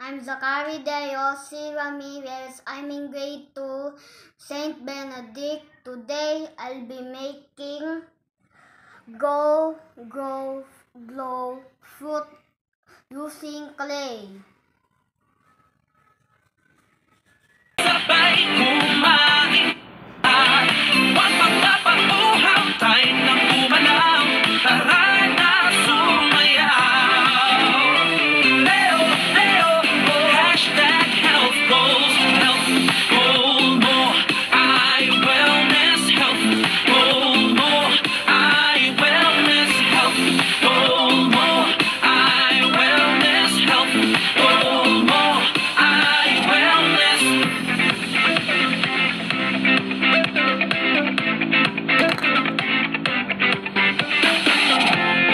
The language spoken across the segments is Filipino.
I'm Zachary Deyosi Ramirez. I'm in grade 2, St. Benedict. Today, I'll be making Go, Grow, Glow fruit using clay. Sabay kumain at huwag magpapauhaw, tayo nang umalaw, tara na sumayaw. Leo, Leo, hashtag health goals, health goal mo, I wellness, health goal mo, I wellness, health goal mo, I wellness, health goal mo, I wellness.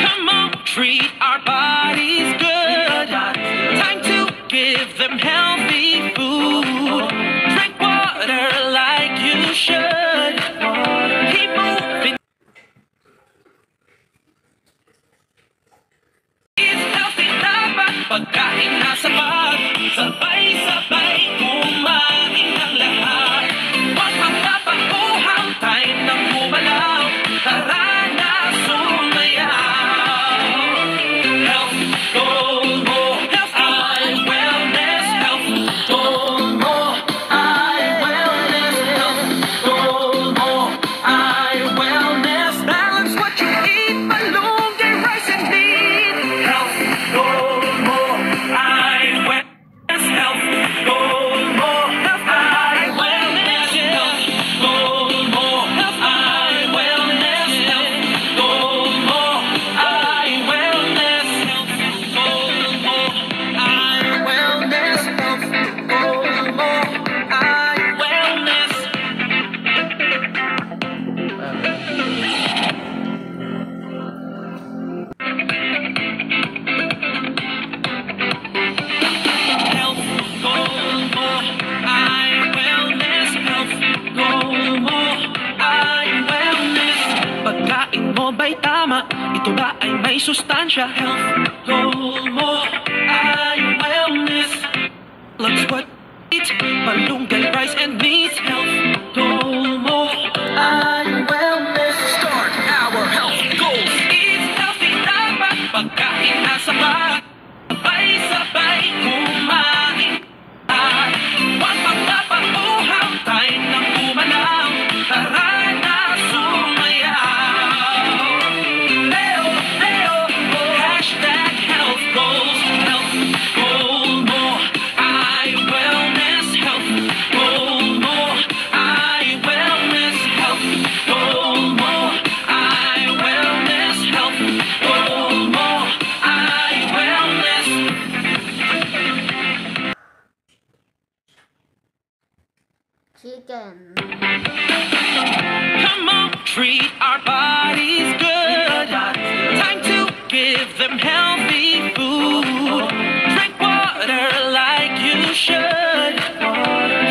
Come on, treat our bodies good. Time to give them healthy food. Drink water like you should. Keep moving. It's healthy dapat pagkain na sapat. Sabay-sabay kumain ng lahat. Huwag magpapauhaw, tayo nang umalaw. Tara na sumayaw. Health goal mo, I wellness. Health goal mo, I wellness. Health goal mo, I wellness. Balance what you eat, malunggay, rice and bean. Health goal mo, I wellness. Health goal mo, I wellness. Health goal mo, I wellness. Health goal mo, I wellness. Health goal mo, I wellness. Health goal mo, I wellness. Health goal mo, I wellness. Health goal mo, I wellness. Pagkain mo ba'y tama? Ito ba ay may sustansya? Health goal mo, I wellness. Loves what eats, malunggay, rice and meat. Health goal mo, I wellness. Start our health goals. Eat healthy dapat pagkain na sapat. Sabay-sabay kumain at huwag magpapauhaw, tayo nang umalaw. Tara na sumayaw. Leo, Leo, hashtag health goals, health goal mo, I wellness. Health goal mo, I wellness. Health goal mo, I wellness. Health goal mo, I wellness. Chicken. Come on, treat our bodies good. Time to give them healthy food. Drink water like you should.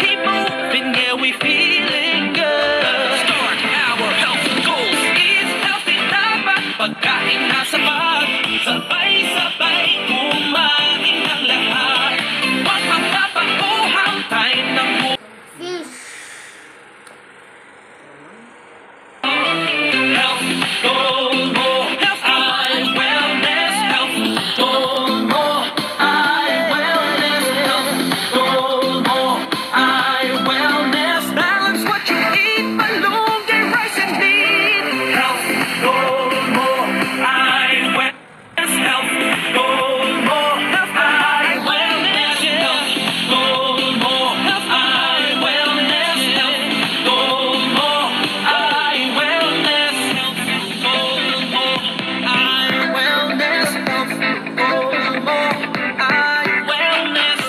Keep moving, yeah, we feeling good. Start our health goals. It's healthy dapat pagkain na sapat. Sabay-sabay kumain ng lahat. Huwag magpapauhaw, tayo ng Fish. health goal mo, I wellness. Health goal mo, I wellness. Health goal mo, I wellness. Balance what you eat, malunggay, rice and bean. Health goal mo, I wellness. Health goal mo, I wellness. Health goal mo, I wellness. Health goal mo, I wellness. Health goal mo, I wellness. Health goal mo, I wellness.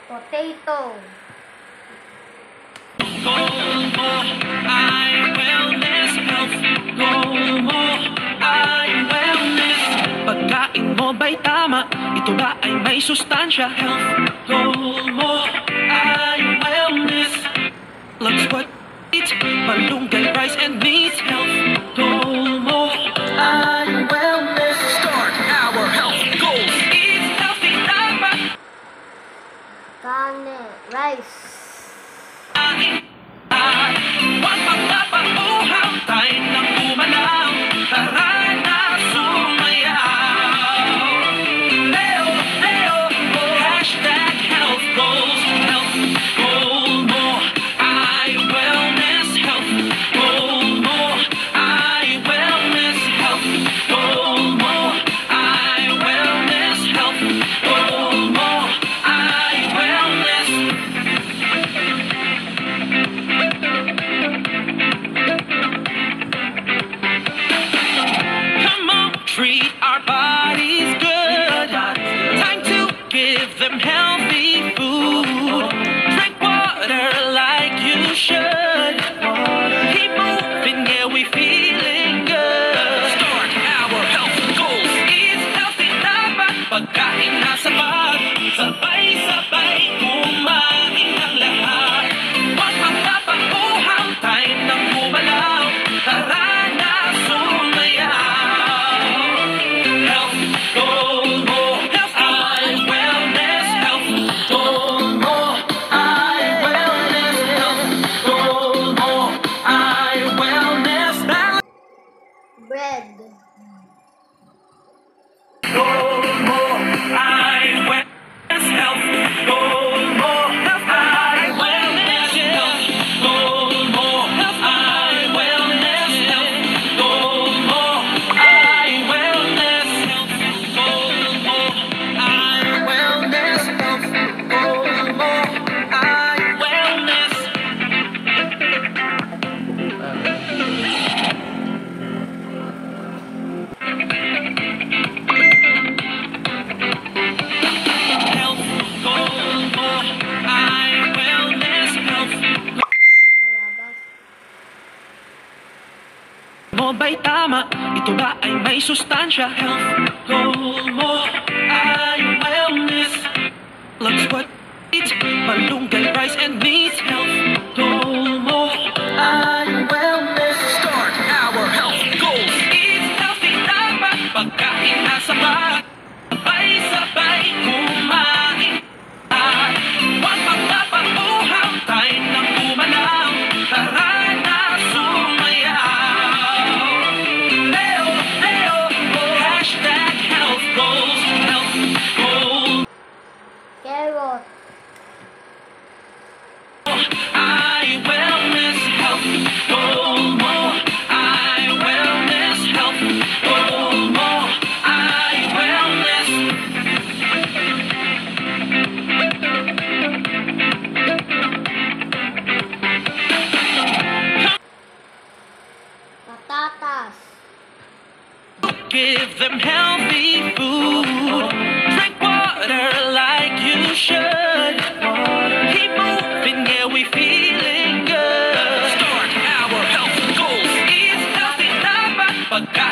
Potato. Goal mo, I wellness. Health goal mo, I wellness. Pagkain mo ba'y tama? Ito ba ay may sustansya? Health goal mo, I wellness. Loves what eats, malunggay, rice and meat. Health bread. Goal more, I wellness health. Goal more, I wellness health. Goal more, I wellness health. Goal more, I wellness health. Goal more, I wellness health. Goal more, I wellness. Health, goal more, I wellness health. Palabas. Mo ba'y tama? Ito ba ay may sustansya? Health, goal mo, ay wellness. Loves what eats, malunggay, rice and meat. Health, goal mo, ay wellness. Start our health goals. Eat healthy, dapat pagkain na sapat. Sabay-sabay kumain at huwag magpapauhaw. Tayo ng umalaw, tara na sumayaw. Leo, Leo, hashtag health goals, health goals. Carrot. I wellness health goal more. I wellness health goal more. I wellness. Patatas. Give them healthy food. Drink water like you should. Keep moving, yeah, we feeling good. Start our health goals. Eat healthy, dapat pagkain.